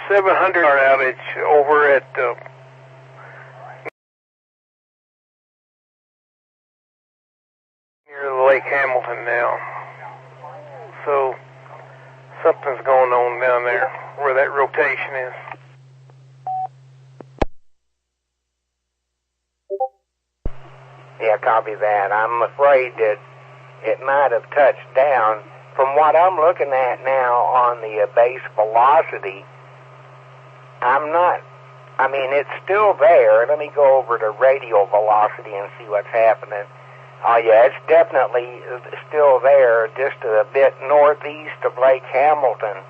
700 outage over at near the Lake Hamilton now. So something's going on down there where that rotation is. Yeah, copy that. I'm afraid that it might have touched down. From what I'm looking at now on the base velocity, it's still there. Let me go over to radial velocity and see what's happening. Oh yeah, it's definitely still there, just a bit northeast of Lake Hamilton.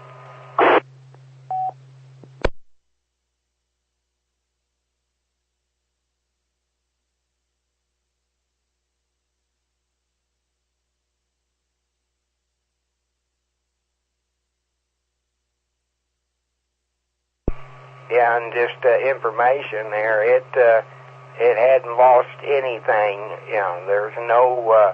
Yeah, and just information there. It hadn't lost anything. There's no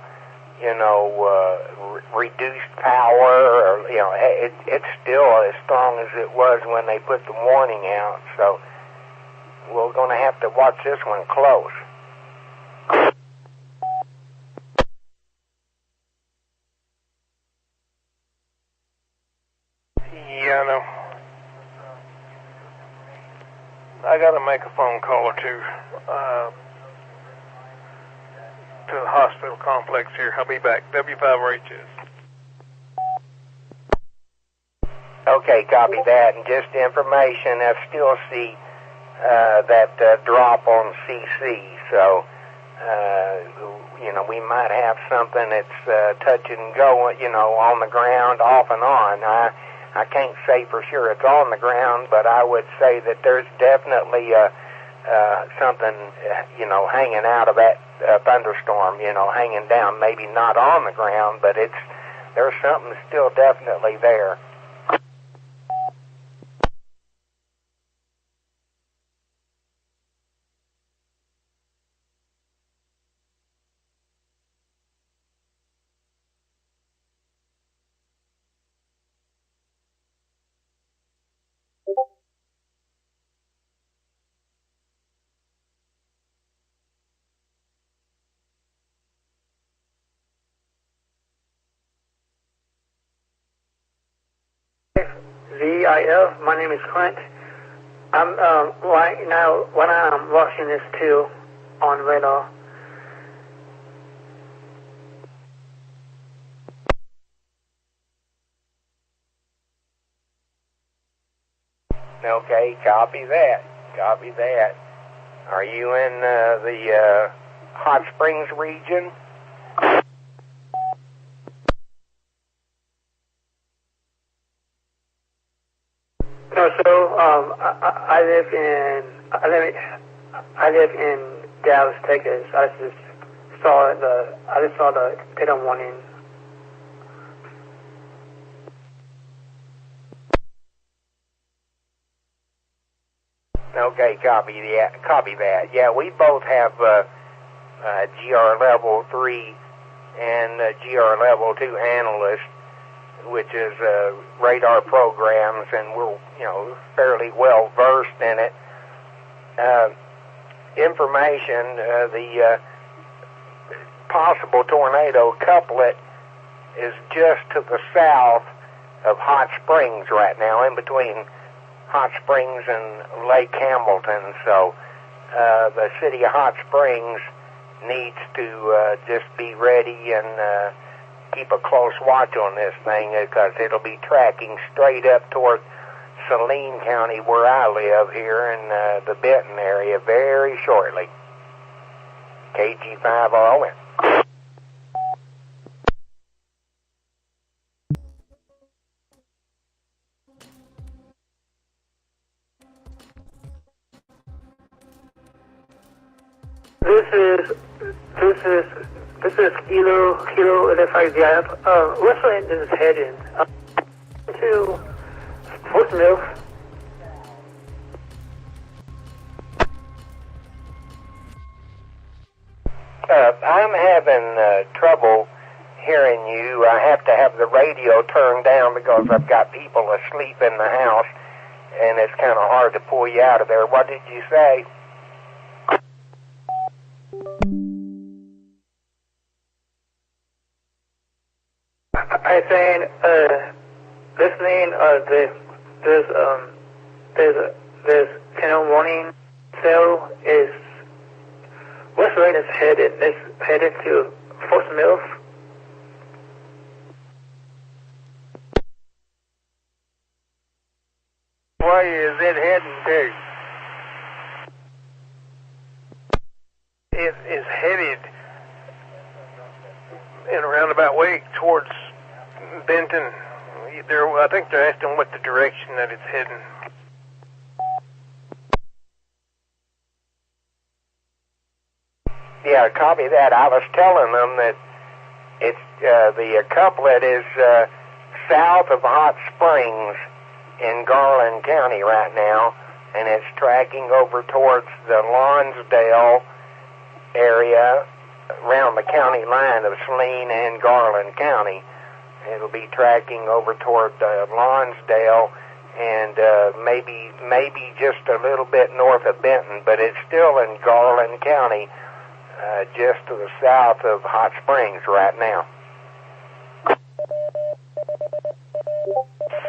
reduced power, or it's still as strong as it was when they put the warning out. So we're going to have to watch this one close. Yeah, I know. I got to make a phone call or two to the hospital complex here. I'll be back. W5RHS. Okay, copy that. And just information, I still see that drop on CC. So, we might have something that's touch and go, on the ground, off and on. I can't say for sure it's on the ground, but I would say that there's definitely something, hanging out of that thunderstorm, hanging down. Maybe not on the ground, but there's something still definitely there. VIF, my name is Clint. I'm right now when I'm watching this too on radar. Okay, copy that. Copy that. Are you in the Hot Springs region? No, so I live in Dallas, Texas. I just saw the data warning. Okay, copy that. Yeah, we both have GR Level 3 and GR Level 2 analysts, which is radar programs, and we're fairly well versed in it. Information: the possible tornado couplet is just to the south of Hot Springs right now, in between Hot Springs and Lake Hamilton. So the city of Hot Springs needs to just be ready and keep a close watch on this thing, because it'll be tracking straight up toward Saline County, where I live here in the Benton area, very shortly. KG5R. This is Kilo LFIVIF. What's the engine is heading? To Fort Mill. I'm having trouble hearing you. I have to have the radio turned down because I've got people asleep in the house. and it's kind of hard to pull you out of there. What did you say? I saying, listening, there's channel warning cell is, what's the way it's headed? It's headed to Fort Mills. Where is it heading to? It is headed in a roundabout way towards Benton. I think they're asking what the direction that it's heading. Yeah, copy that. I was telling them that it's the couplet is south of Hot Springs in Garland County right now, and it's tracking over towards the Lonsdale area around the county line of Saline and Garland County. It'll be tracking over toward Lonsdale and maybe just a little bit north of Benton, but it's still in Garland County, just to the south of Hot Springs right now.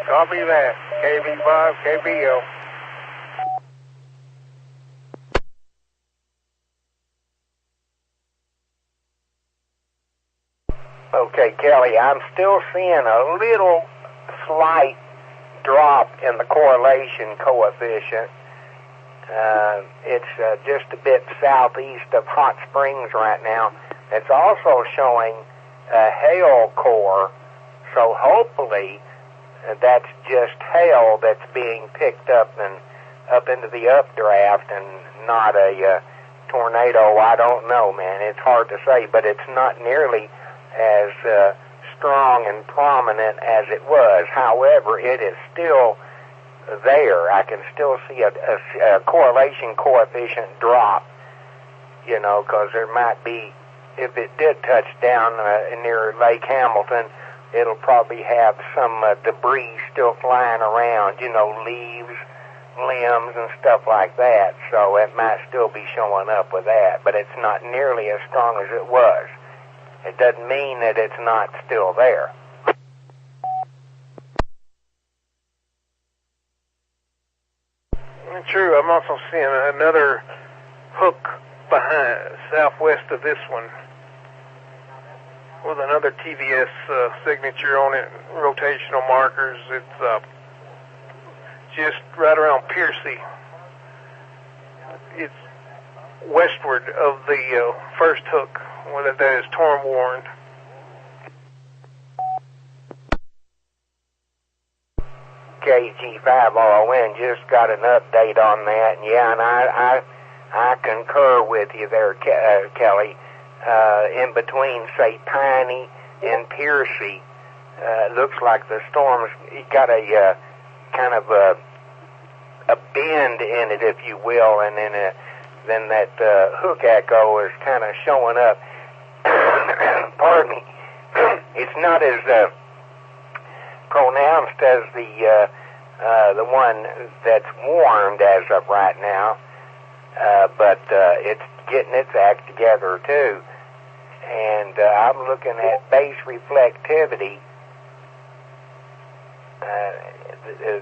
Copy that. KB5, KBO. Okay, Kelly, I'm still seeing a little slight drop in the correlation coefficient. It's just a bit southeast of Hot Springs right now. It's also showing a hail core, so hopefully that's just hail that's being picked up and up into the updraft and not a tornado. I don't know, man. It's hard to say, but it's not nearly as strong and prominent as it was. However, it is still there. I can still see a correlation coefficient drop, because there might be, if it did touch down near Lake Hamilton, it'll probably have some debris still flying around, leaves, limbs, and stuff like that. So it might still be showing up with that, but it's not nearly as strong as it was. It doesn't mean that it's not still there. True. I'm also seeing another hook behind, southwest of this one, with another TVS signature on it, rotational markers. It's just right around Piercy. It's westward of the first hook, that is storm warned. KG5RON just got an update on that, and yeah, and I concur with you there, Kelly. In between, say, Piney and Piercy, looks like the storm's got a kind of a bend in it, if you will, and then that hook echo is kind of showing up. Pardon me. It's not as pronounced as the one that's warmed as of right now, but it's getting its act together too. And I'm looking at base reflectivity.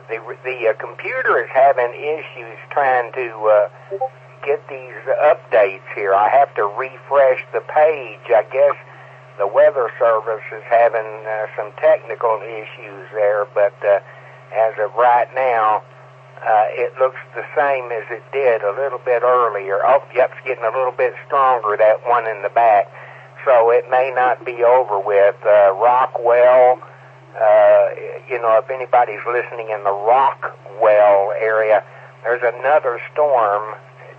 The computer is having issues trying to get these updates here. I have to refresh the page. I guess the Weather Service is having some technical issues there, but as of right now, it looks the same as it did a little bit earlier. Oh, yep, it's getting a little bit stronger, that one in the back. So it may not be over with. Rockwell, if anybody's listening in the Rockwell area, there's another storm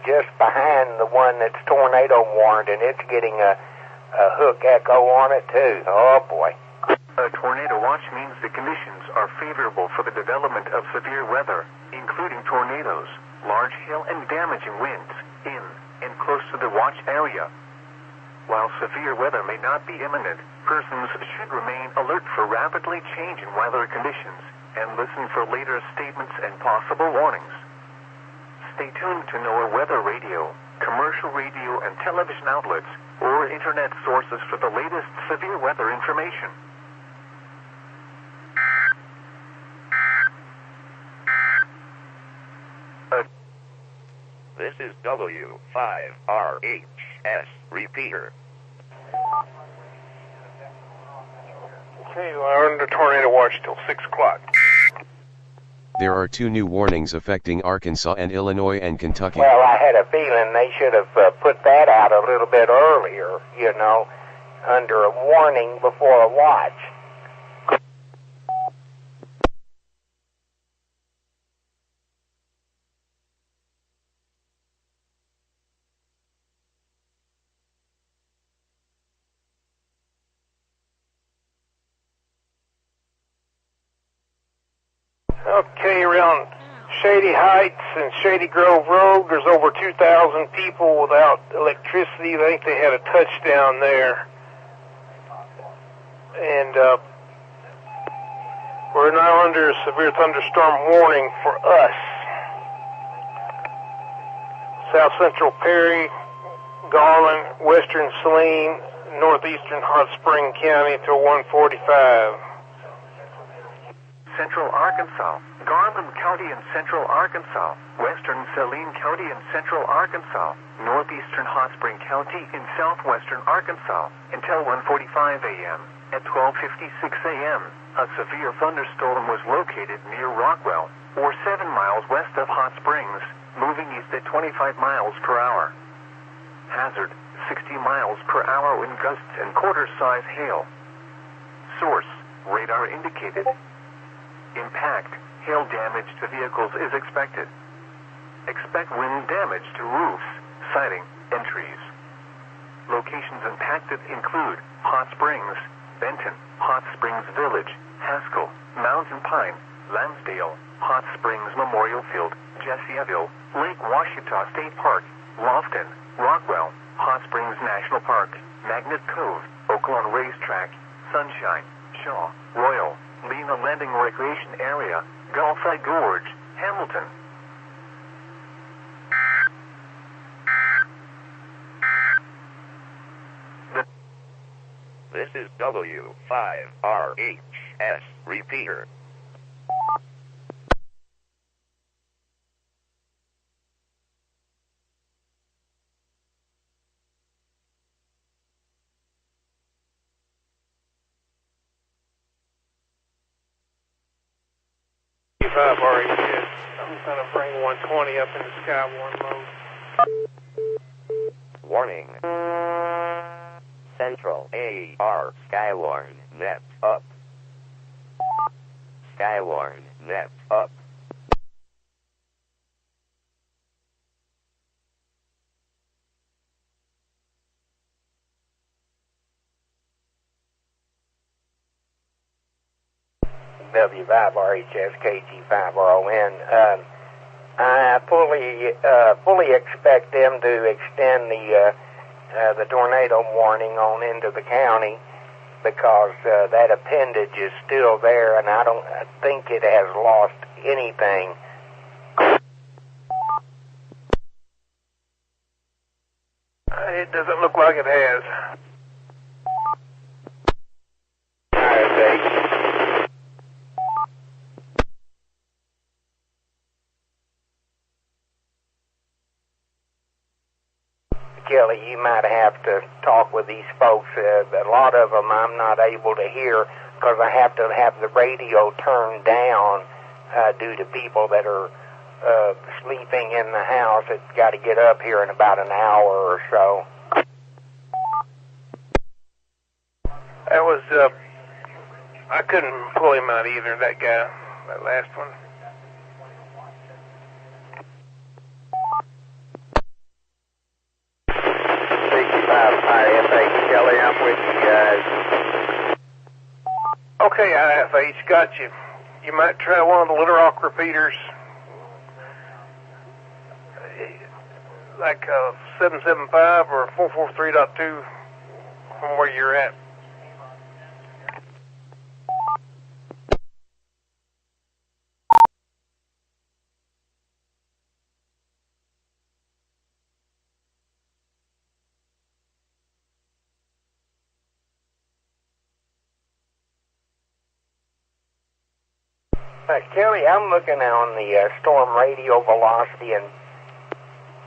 just behind the one that's tornado warned, and it's getting a hook echo on it too. Oh boy. A tornado watch means the conditions are favorable for the development of severe weather, including tornadoes, large hail, and damaging winds in and close to the watch area. While severe weather may not be imminent, persons should remain alert for rapidly changing weather conditions and listen for later statements and possible warnings. Stay tuned to NOAA weather radio, commercial radio and television outlets, or internet sources for the latest severe weather information. This is W5RHS repeater. Okay, we're under tornado watch till 6 o'clock. There are 2 new warnings affecting Arkansas and Illinois and Kentucky. Well, I had a feeling they should have put that out a little bit earlier, under a warning before a watch. Okay, around Shady Heights and Shady Grove Road, there's over 2,000 people without electricity. I think they had a touchdown there. And we're now under a severe thunderstorm warning for us. South Central Perry, Garland, Western Saline, Northeastern Hot Spring County till 1:45. Central Arkansas, Garland County and Central Arkansas, Western Saline County and Central Arkansas, Northeastern Hot Spring County in Southwestern Arkansas until 1:45 a.m. At 12:56 a.m., a severe thunderstorm was located near Rockwell, or 7 miles west of Hot Springs, moving east at 25 miles per hour. Hazard, 60 miles per hour wind gusts and quarter-size hail. Source, radar indicated. Impact, hail damage to vehicles is expected. Expect wind damage to roofs, siding, and trees. Locations impacted include Hot Springs, Benton, Hot Springs Village, Haskell, Mountain Pine, Lansdale, Hot Springs Memorial Field, Jessieville, Lake Washita State Park, Lofton, Rockwell, Hot Springs National Park, Magnet Cove, Oaklawn Racetrack, Sunshine, Shaw, Royal, Lena Landing Recreation Area, Gulfside Gorge, Hamilton. This is W5RHS repeater. Already did. I'm going to bring 120 up in the Skywarn mode. Warning. Central AR Skywarn net up. Skywarn net up. W5RHS KG5RON. I fully expect them to extend the tornado warning on into the county because that appendage is still there, and I don't think it has lost anything. It doesn't look like it has. Kelly, you might have to talk with these folks. A lot of them I'm not able to hear because I have to have the radio turned down due to people that are sleeping in the house. It's got to get up here in about an hour or so. That was, I couldn't pull him out either, that guy, that last one. IFH, Kelly, I'm with you guys. Okay, IFH, got you. You might try one of the Little Rock repeaters, like 775 or 443.2 from where you're at. Kelly, I'm looking on the storm radio velocity and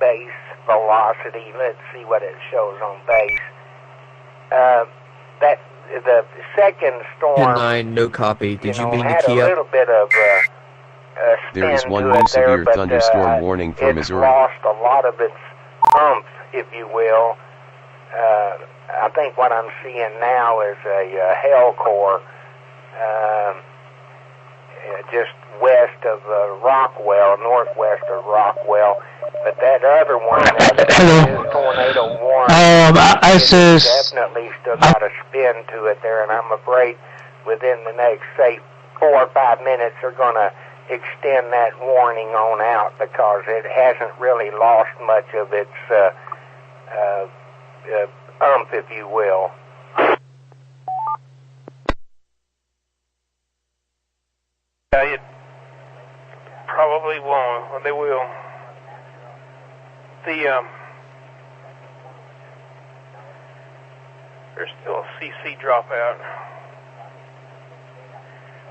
base velocity. Let's see what it shows on base. That the second storm. 10-9, no copy. Did you mean to had key a up? little bit of There is one to new it there, severe but, thunderstorm warning for it's Missouri. Lost a lot of its umph, if you will. I think what I'm seeing now is a hail core just west of Rockwell, northwest of Rockwell. But that other one, is tornado warning, definitely still got a spin to it there, and I'm afraid within the next, say, 4 or 5 minutes they're going to extend that warning on out because it hasn't really lost much of its umph, if you will. It probably won't. Well, they will. There's still a CC dropout.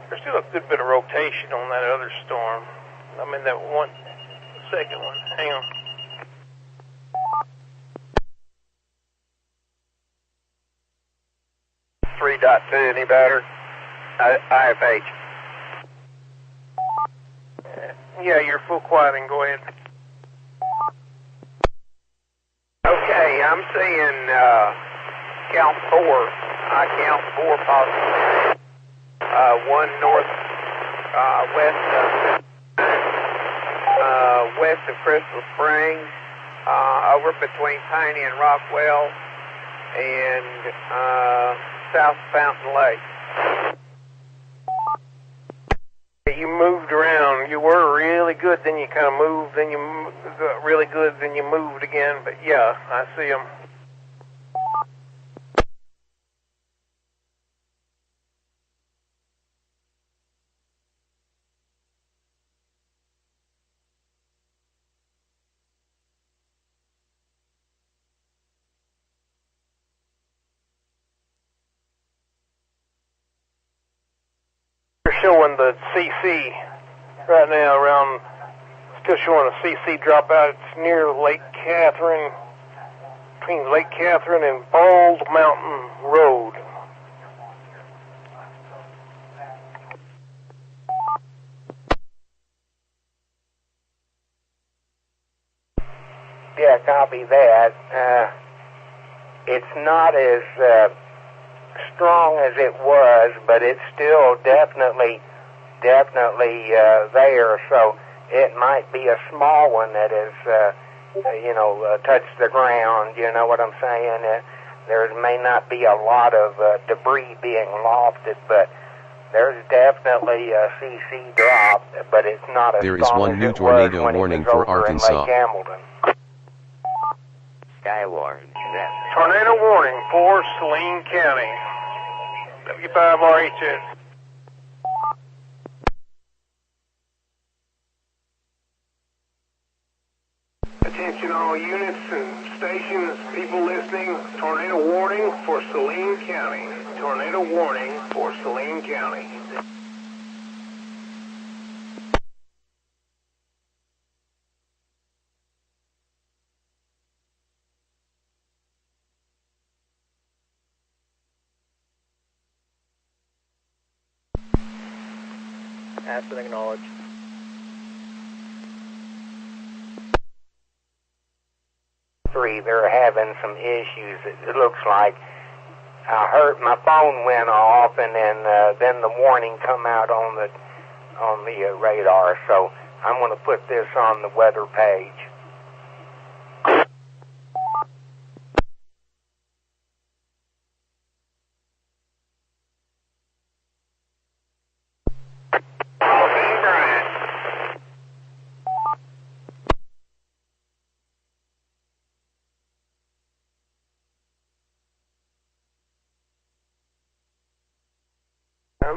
There's still a good bit of rotation on that other storm. I mean, that second one. Hang on. .2, any better? IFH. Yeah, you're full quieting. Go ahead. Okay, I'm seeing count 4. I count 4 possibilities. One north, west of Crystal Springs, over between Piney and Rockwell, and south of Fountain Lake. You moved around. You were really good, then you kind of moved, then you got really good, then you moved again. But yeah, I see them. Showing the CC right now around, still showing a CC dropout. It's near Lake Catherine, between Lake Catherine and Bald Mountain Road. Yeah, copy that. It's not as strong as it was, but it's still definitely there. So it might be a small one that is, touched the ground. You know what I'm saying? There may not be a lot of debris being lofted, but there's definitely a CC drop, but it's not as There is strong one as new it tornado was when warning it was for over in Arkansas. Lake Hamilton. Skywarn, net. Tornado warning for Saline County. W5RHS. Attention all units and stations, people listening. Tornado warning for Saline County. Tornado warning for Saline County. Aspen acknowledged. They're having some issues. It looks like I heard my phone went off, and then the warning come out on the radar. So I'm going to put this on the weather page.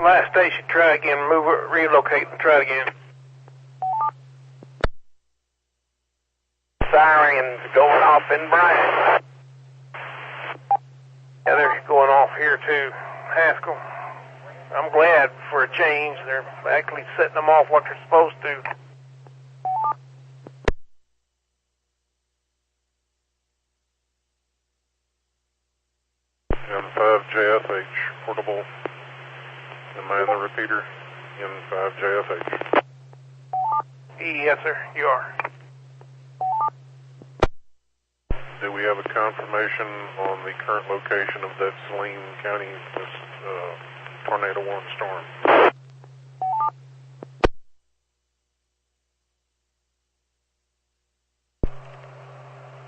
Last station, try again, move it, relocate, and try it again. Sirens going off in Bryan. Yeah, they're going off here too. Haskell. I'm glad for a change. They're actually setting them off what they're supposed to. N5JSH, portable. Am I in the repeater? N5JSH. Yes, sir, you are. Do we have a confirmation on the current location of that Saline County tornado warning storm?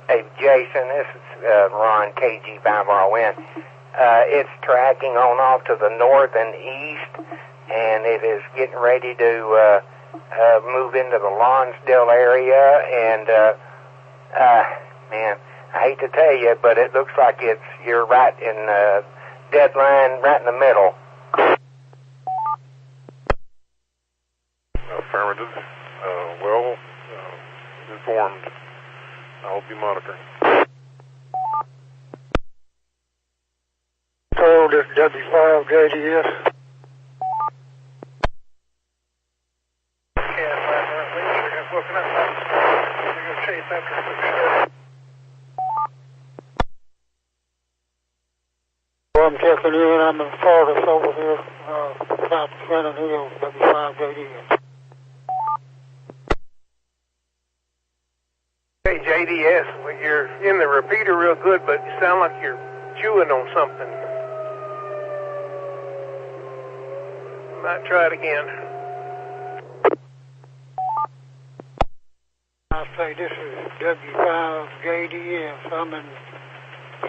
Hey, Jason, this is Ron, KG5RN. It's tracking on off to the north and east, and it is getting ready to move into the Lonsdale area, and, man, I hate to tell you, but it looks like you're right in deadline, right in the middle. Affirmative. Well informed. I'll be monitoring. Hello, this is W5JDS. I'm checking in. I'm in Florida over here, south of Shannon Hills, W5JDS. Hey, JDS, well, you're in the repeater real good, but you sound like you're chewing on something. Might try it again. I say this is W5JDS. I'm in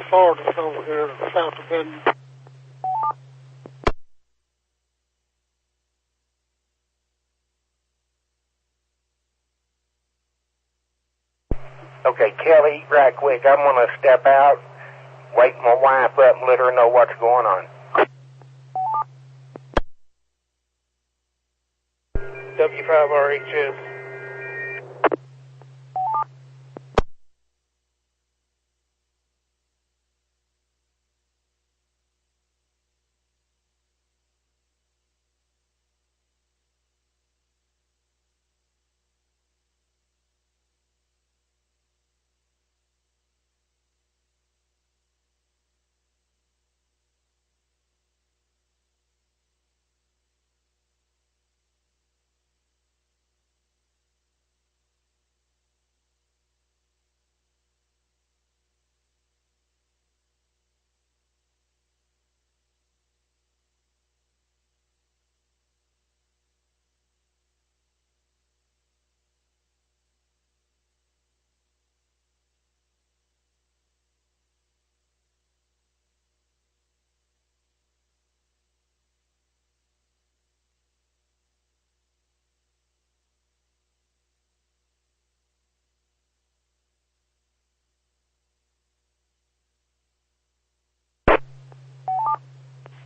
Florida over here, south of Benton. Okay, Kelly, right quick, I'm going to step out, wake my wife up, and let her know what's going on. W5RHS.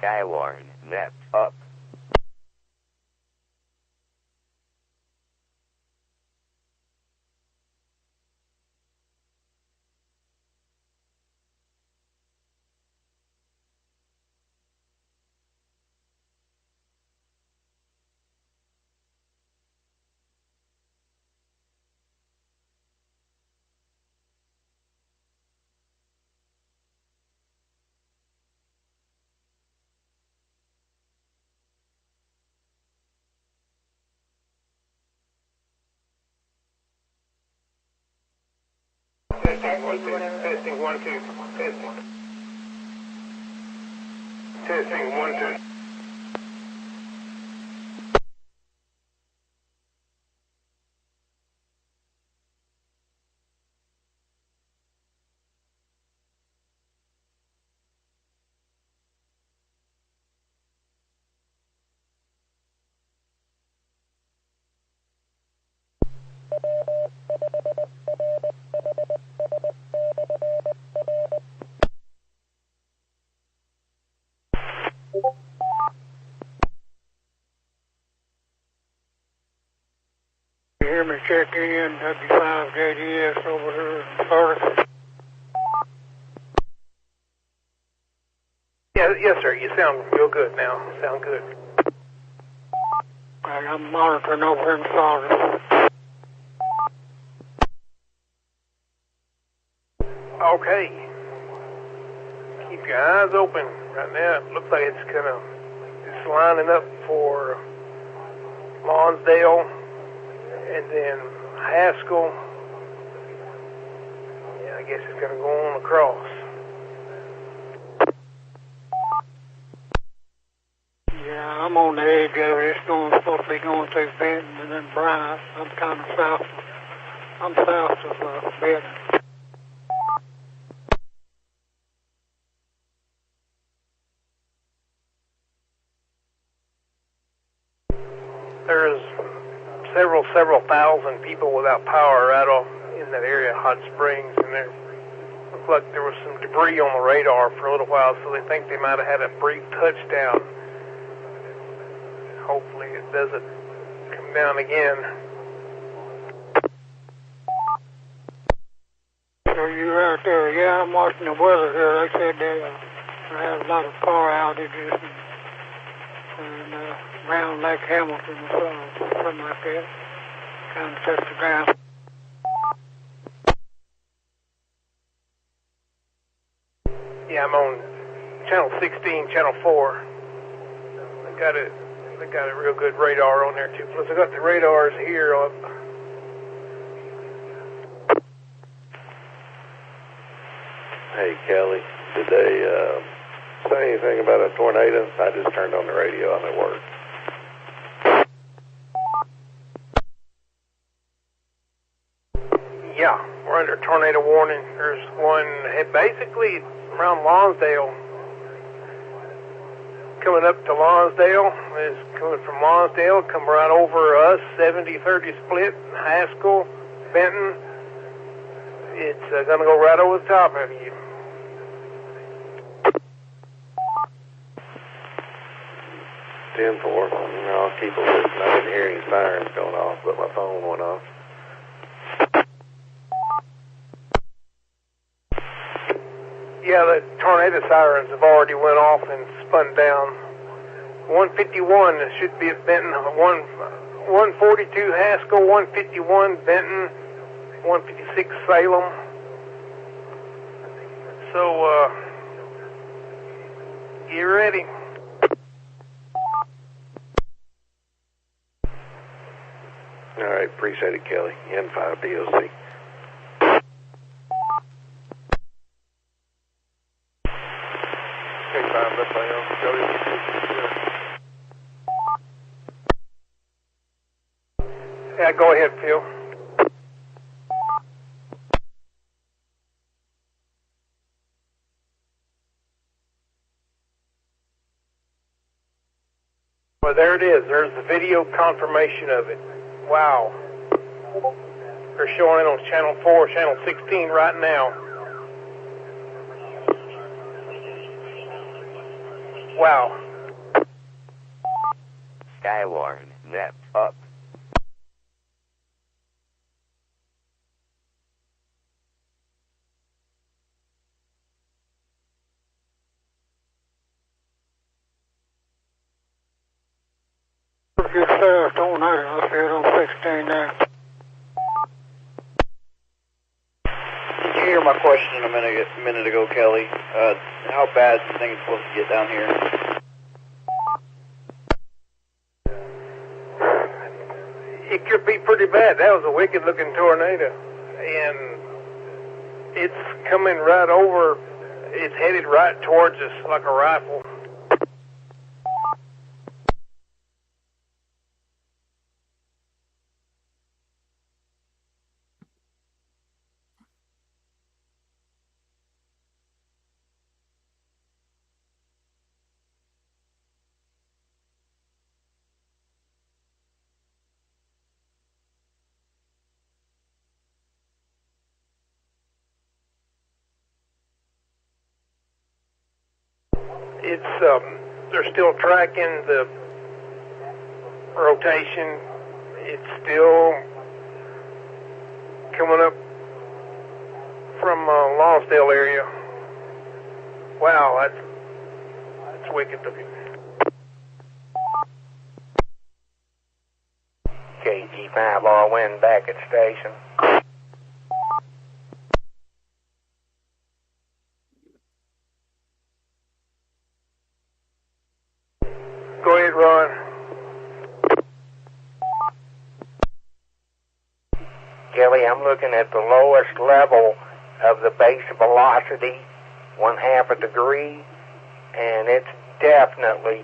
Skywarn, net up. Testing 1 2. Testing 1 2. Testing. Testing 1 2. You hear me checking in, W5JDS over here in Florida? Yes, sir. You sound real good now. Sound good. I'm monitoring over here in Florida. Okay. Keep your eyes open. Right now, it looks like it's lining up for Lonsdale and then Haskell. Yeah, I guess it's going to go on across. Yeah, I'm on the edge of it. It's supposed to be going through Benton and then Bryce. I'm kind of south. I'm south of Benton. There's several thousand people without power right off in that area, Hot Springs, and there looked like there was some debris on the radar for a little while, so they think they might have had a brief touchdown. Hopefully it doesn't come down again. So you're out there? Yeah, I'm watching the weather here. They said they had a lot of power outages and around Lake Hamilton or something like that. Kind of touched the ground. Yeah, I'm on channel 16, channel 4. They got a real good radar on there too. Plus I got the radars here up. Hey, Kelly, did they say anything about a tornado? I just turned on the radio. I'm at work. Yeah, we're under tornado warning. There's one basically around Lonsdale. Coming up to Lonsdale. It's coming from Lonsdale, come right over us, 70-30 split, Haskell, Benton. It's going to go right over the top of you. I'll keep a listen. I didn't hear any sirens going off, but my phone went off. Yeah, the tornado sirens have already went off and spun down. 151 should be at Benton, 142 Haskell, 151 Benton, 156 Salem. So, get ready. All right, appreciate it, Kelly. N5 DOC. Yeah, go ahead, Phil. Well, there it is. There's the video confirmation of it. Wow. They're showing it on channel 4, channel 16 right now. Wow. Skywarn, net up. Just tornado. I see it on 16 there. Did you hear my question a minute ago, Kelly? How bad do you think it's supposed to get down here? It could be pretty bad. That was a wicked-looking tornado. And it's coming right over. It's headed right towards us like a rifle. It's they're still tracking the rotation. It's still coming up from Lonsdale area. Wow, that's wicked looking. second station. Go ahead, Ron. Kelly, I'm looking at the lowest level of the base velocity, 1/2 a degree, and it's definitely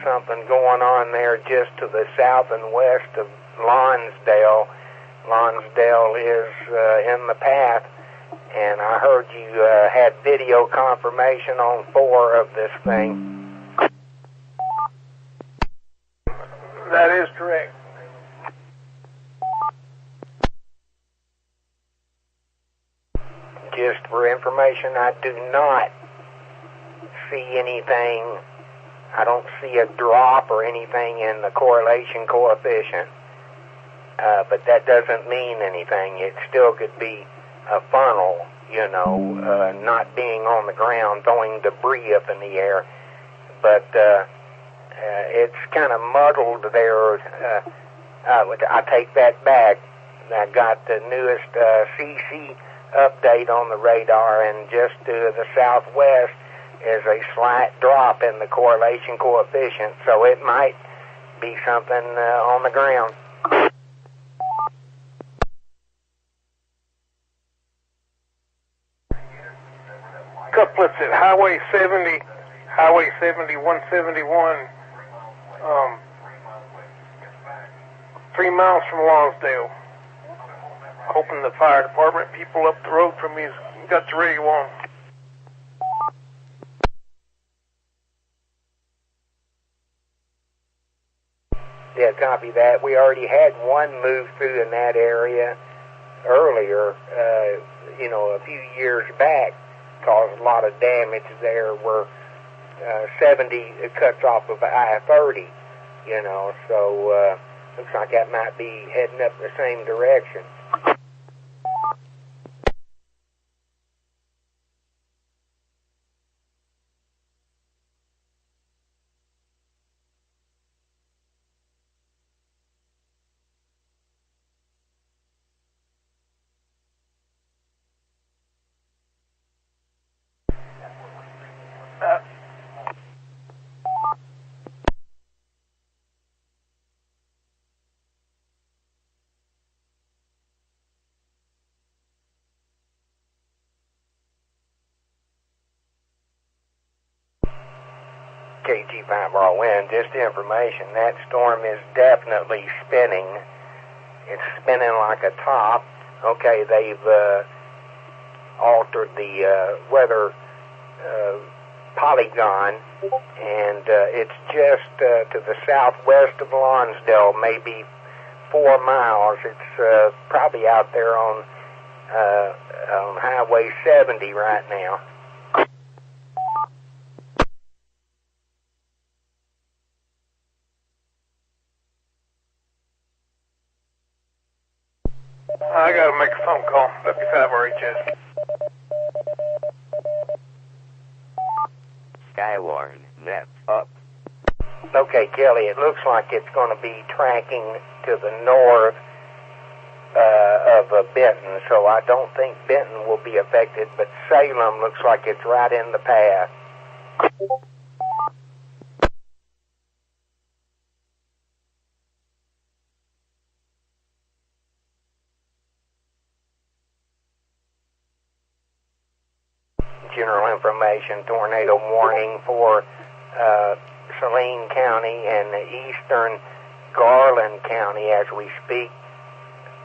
something going on there just to the south and west of Lonsdale. Lonsdale is in the path, and I heard you had video confirmation on 4 of this thing. That is correct. Just for information, I do not see anything. I don't see a drop or anything in the correlation coefficient, but that doesn't mean anything. It still could be a funnel, not being on the ground, throwing debris up in the air, but it's kind of muddled there. I take that back. I got the newest CC update on the radar, and just to the southwest is a slight drop in the correlation coefficient, so it might be something on the ground. Couplets at Highway 70, 171, 3 miles from Lonsdale. Hoping the fire department people up the road from me got the radio on. Yeah, copy that. We already had one move through in that area earlier, a few years back, caused a lot of damage there where 70 cuts off of I-30, so looks like that might be heading up the same direction. KG5 wind, just information, that storm is definitely spinning. It's spinning like a top. Okay, they've altered the weather polygon, and it's just to the southwest of Lonsdale, maybe 4 miles. It's probably out there on Highway 70 right now. I gotta make a phone call. W5RHS. Skywarn, net up. Okay, Kelly, it looks like it's going to be tracking to the north of Benton, so I don't think Benton will be affected, but Salem looks like it's right in the path. General information, tornado warning for Saline County and eastern Garland County as we speak.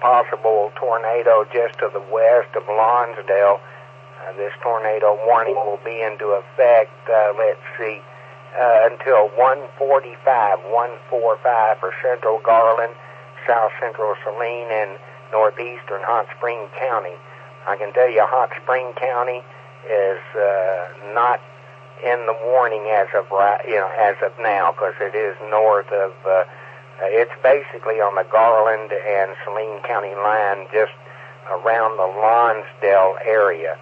Possible tornado just to the west of Lonsdale. This tornado warning will be into effect, let's see, until 1:45 for central Garland, south central Saline, and northeastern Hot Spring County. I can tell you Hot Spring County is not in the warning as of now, because it is north of. It's basically on the Garland and Saline County line, just around the Lonsdale area,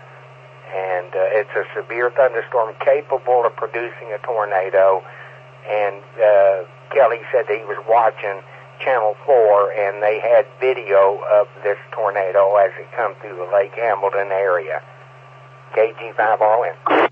and it's a severe thunderstorm capable of producing a tornado. And Kelly said that he was watching Channel 4, and they had video of this tornado as it come through the Lake Hamilton area. KG5RN.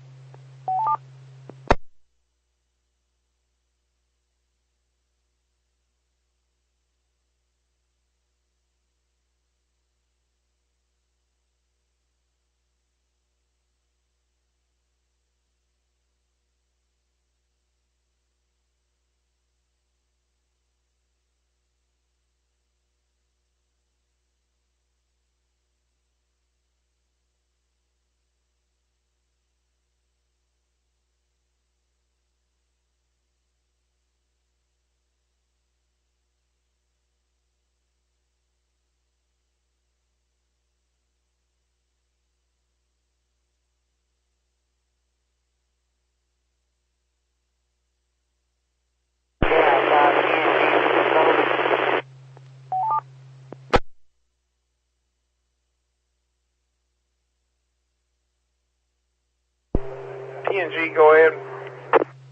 PNG, go ahead.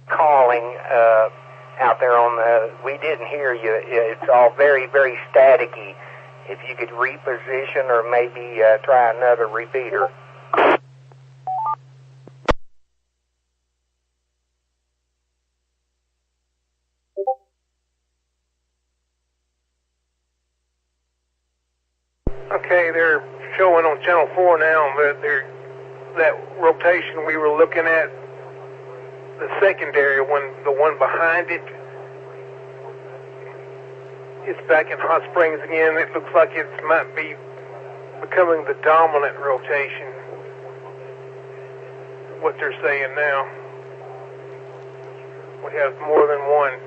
Calling out there on the, we didn't hear you. It's all very, very staticky. If you could reposition or maybe try another repeater. Okay, they're showing on Channel 4 now that that rotation we were looking at, the secondary one, the one behind it, it's back in Hot Springs again. It looks like it might be becoming the dominant rotation, what they're saying now. We have more than one.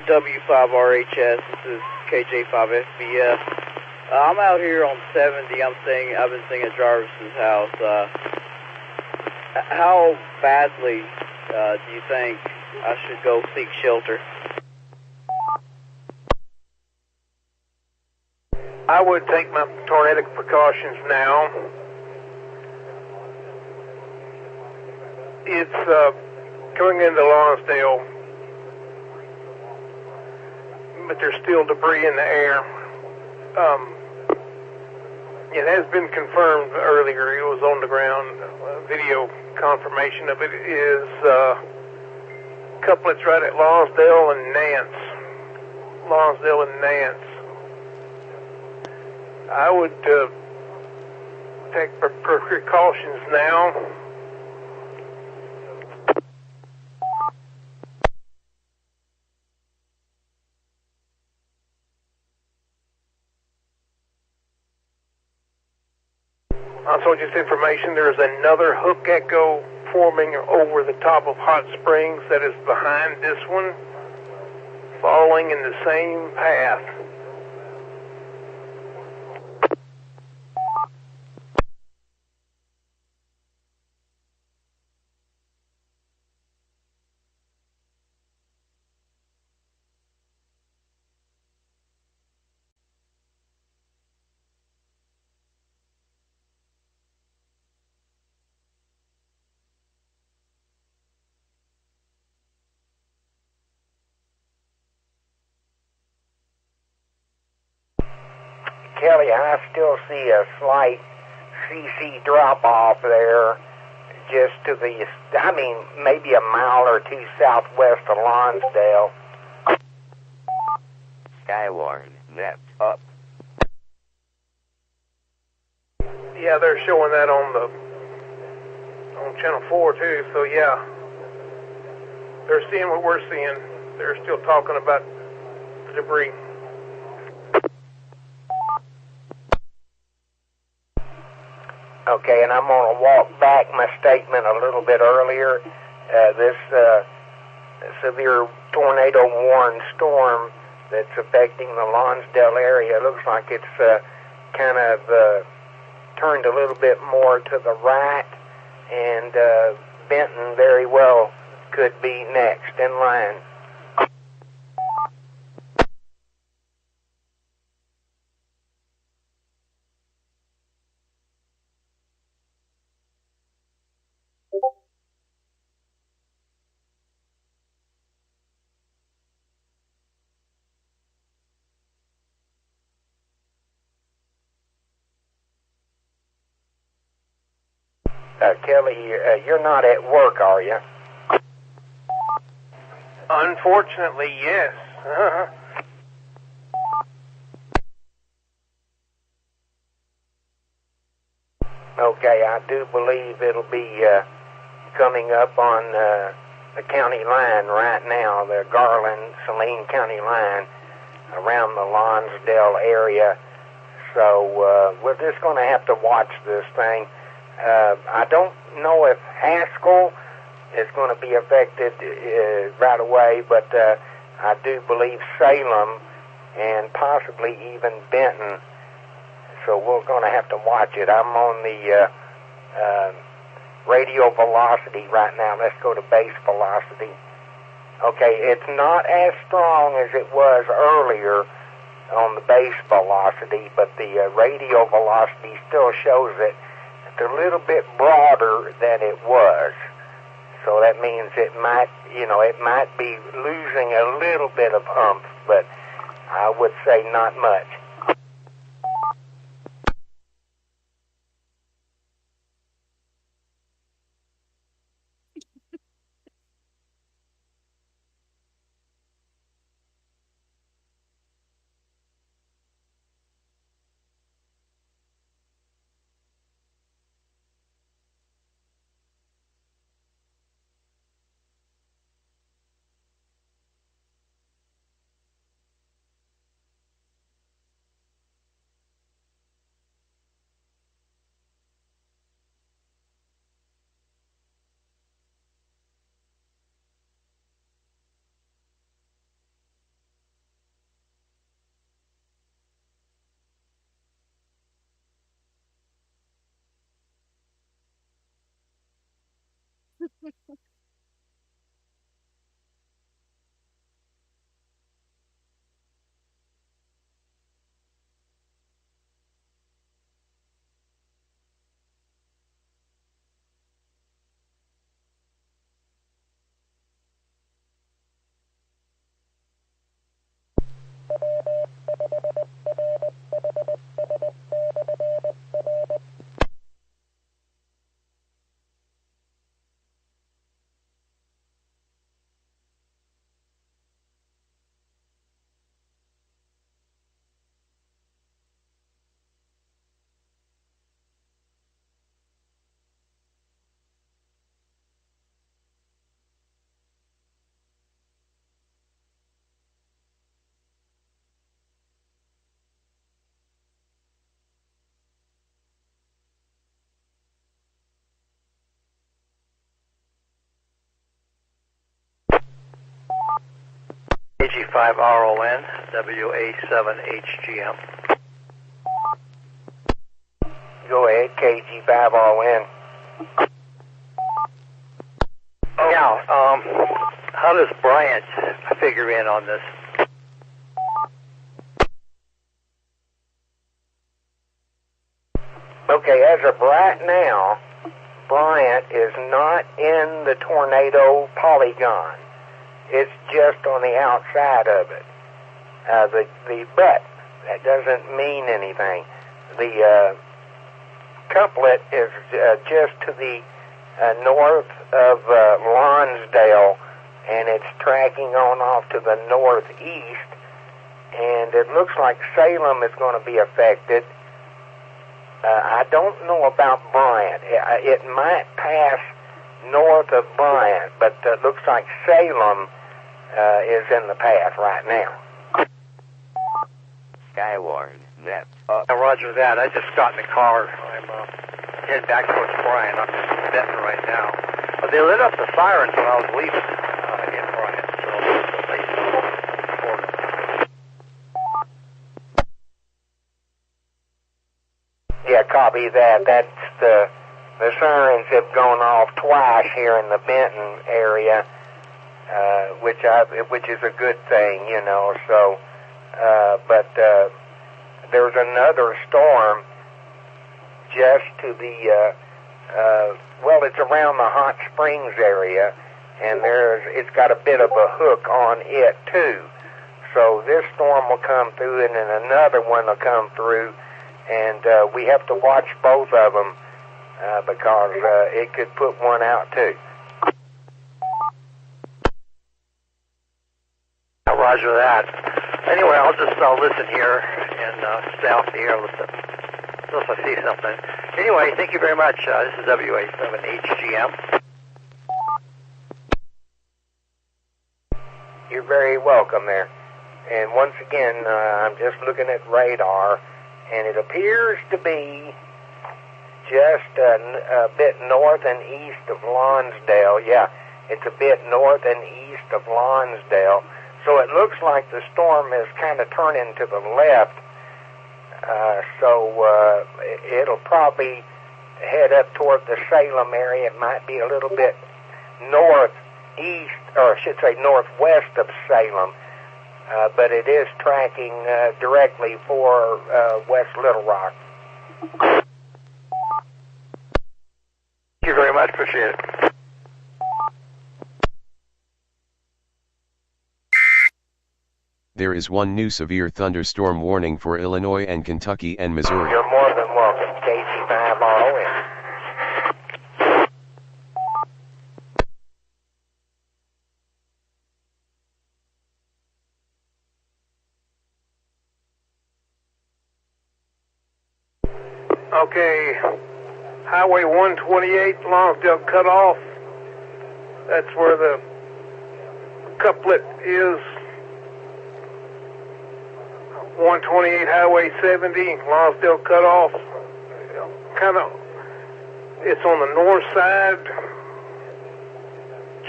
W5RHS, this is KJ5FBF. I'm out here on 70. I've been staying at Jarvis's house. How badly do you think I should go seek shelter? I would take my tornadic precautions now. It's coming into Lonsdale, but there's still debris in the air. It has been confirmed earlier. It was on the ground. Video confirmation of it is couplets right at Lonsdale and Nance. Lonsdale and Nance. I would take precautions now. Also, just information, there's another hook echo forming over the top of Hot Springs that is behind this one, following in the same path. Kelly, I still see a slight CC drop-off there, just to the, maybe a mile or two southwest of Lonsdale. Skywarn, net up. Yeah, they're showing that on Channel 4 too, so yeah. They're seeing what we're seeing. They're still talking about the debris. Okay, and I'm going to walk back my statement a little bit earlier. This severe tornado-warned storm that's affecting the Lonsdale area looks like it's kind of turned a little bit more to the right, and Benton very well could be next in line. Kelly, you're not at work, are you? Unfortunately, yes. Okay, I do believe it'll be coming up on the county line right now, the Garland-Saline County line, around the Lonsdale area. So we're just going to have to watch this thing. I don't know if Haskell is going to be affected right away, but I do believe Salem and possibly even Benton. So we're going to have to watch it. I'm on the radio velocity right now. Let's go to base velocity. Okay, it's not as strong as it was earlier on the base velocity, but the radio velocity still shows it. It's a little bit broader than it was. So that means it might be losing a little bit of umph, but I would say not much. KG5RON, WA7HGM. Go ahead, KG5RON. Now, how does Bryant figure in on this? Okay, as of right now, Bryant is not in the tornado polygon. It's just on the outside of it. But that doesn't mean anything. The couplet is just to the north of Lonsdale, and it's tracking on off to the northeast, and it looks like Salem is going to be affected. I don't know about Bryant. It might pass north of Bryant, but it looks like Salem is in the path right now. Skywarn, net up. Roger that. I just got in the car. I'm heading back towards Bryant. I'm in Benton right now. But they lit up the sirens when I was leaving in Bryant. So they Yeah, copy that. That's the sirens have gone off twice here in the Benton area, which is a good thing, you know. So, but there's another storm just to the it's around the Hot Springs area, and it's got a bit of a hook on it too. So this storm will come through, and then another one will come through. And we have to watch both of them because it could put one out too. Roger that. Anyway, I'll just listen here and stay off the air unless I see something. Anyway, thank you very much. This is WA7HGM. You're very welcome there. And once again, I'm just looking at radar, and it appears to be just a bit north and east of Lonsdale. Yeah, it's a bit north and east of Lonsdale. So it looks like the storm is kind of turning to the left. So it'll probably head up toward the Salem area. It might be a little bit northeast, or I should say northwest of Salem. But it is tracking directly for West Little Rock. Thank you very much. Appreciate it. There is one new severe thunderstorm warning for Illinois and Kentucky and Missouri. You're more than welcome, KC5RON. Okay, Highway 128, Lonsdale cut off. That's where the couplet is. 128 Highway 70, Lonsdale cut off. Kind of, it's on the north side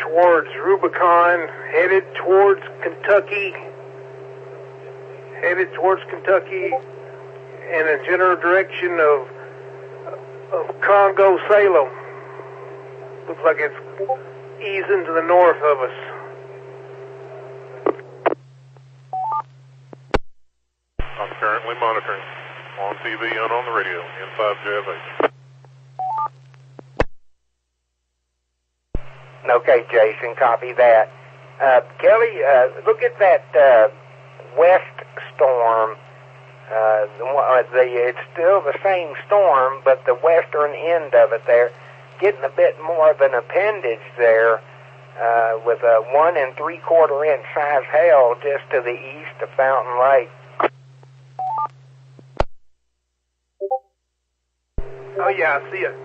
towards Rubicon, headed towards Kentucky, in a general direction of Congo, Salem. Looks like it's easing to the north of us. I'm currently monitoring on TV and on the radio, N5JFH. Okay, Jason, copy that. Kelly, look at that west storm. It's still the same storm, but the western end of it there, getting a bit more of an appendage there, with a 1 3/4 inch size hail just to the east of Fountain Lake. Oh yeah, I see it.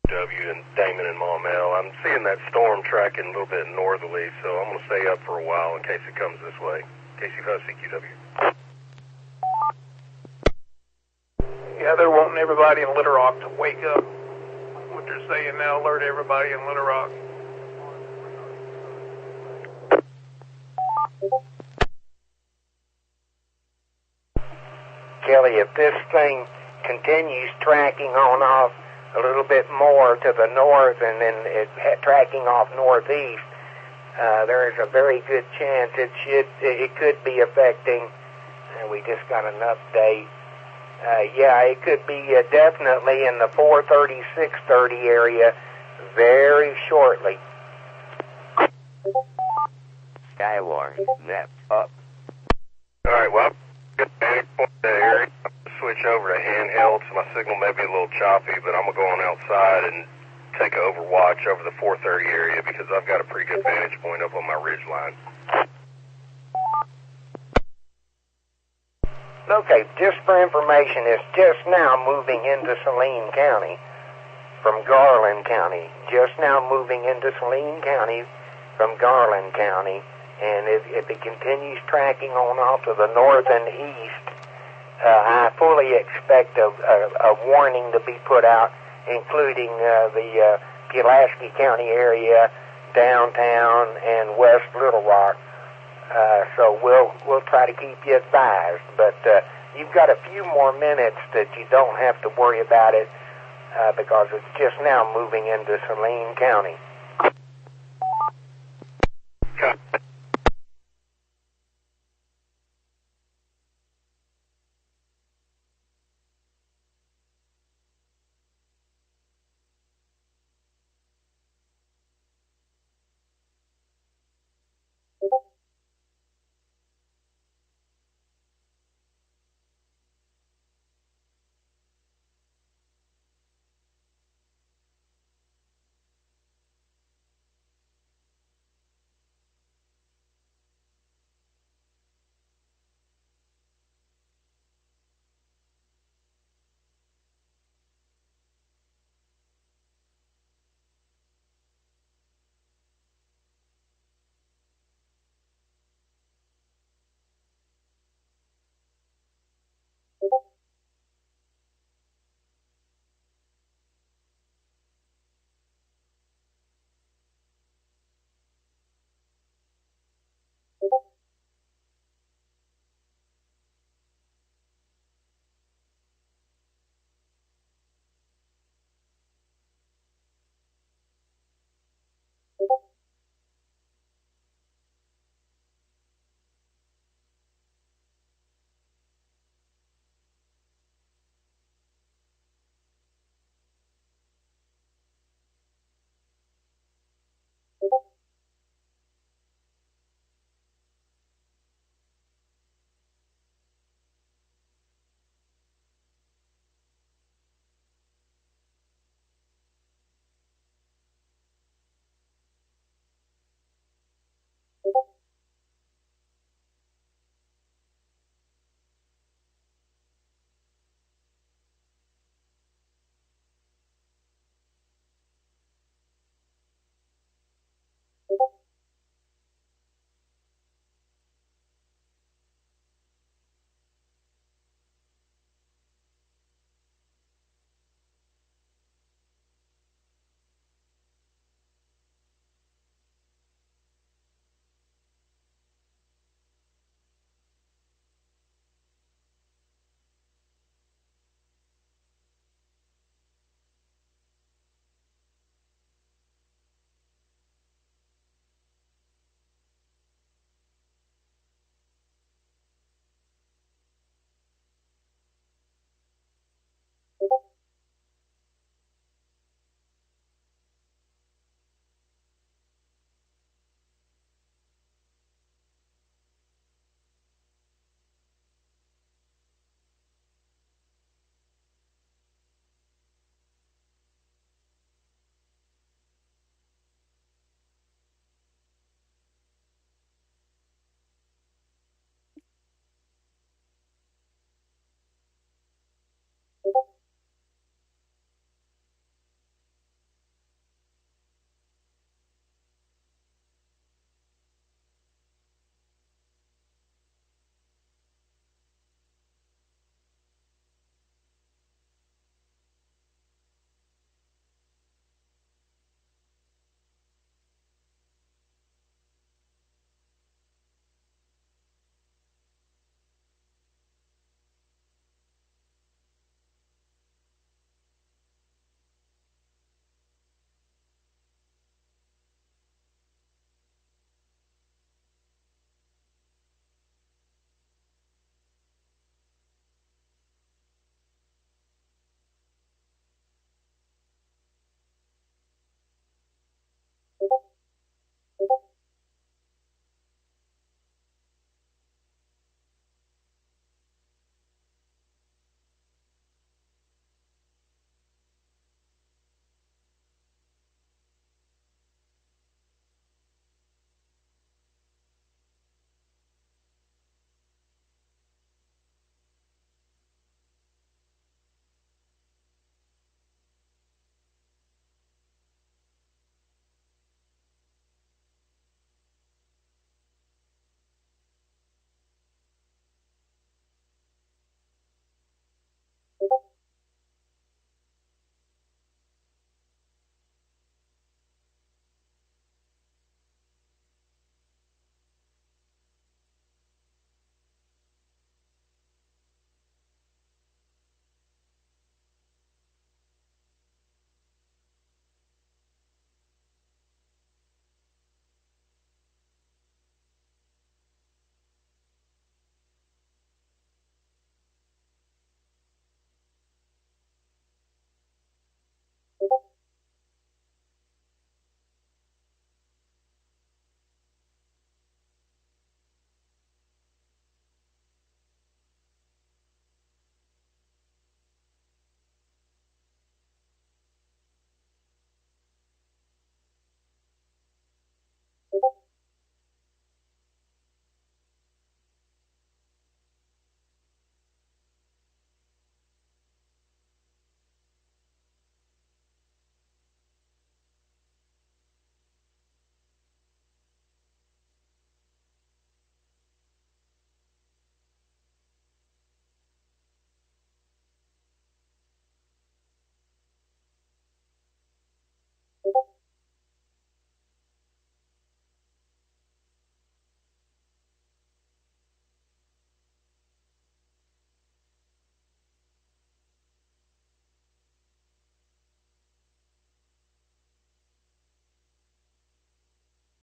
W and Damon and Maumelle. I'm seeing that storm tracking a little bit northerly, so I'm going to stay up for a while in case it comes this way. KC5CQW. Yeah, they're wanting everybody in Little Rock to wake up. What they're saying now, alert everybody in Little Rock. Kelly, if this thing continues tracking on off a little bit more to the north and then tracking off northeast, there is a very good chance it could be affecting, and we just got an update. Yeah, it could be definitely in the 430, 630 area very shortly. Skywarn, net up. All right, well, good vantage point there. Switch over to handheld, so my signal may be a little choppy, but I'm going to go on outside and take an overwatch over the 430 area because I've got a pretty good vantage point up on my ridge line. Okay, just for information, it's just now moving into Saline County from Garland County. Just now moving into Saline County from Garland County. And if it continues tracking on off to the north and east, I fully expect a warning to be put out including the Pulaski County area, downtown, and West Little Rock. So we'll try to keep you advised. But you've got a few more minutes that you don't have to worry about it because it's just now moving into Saline County.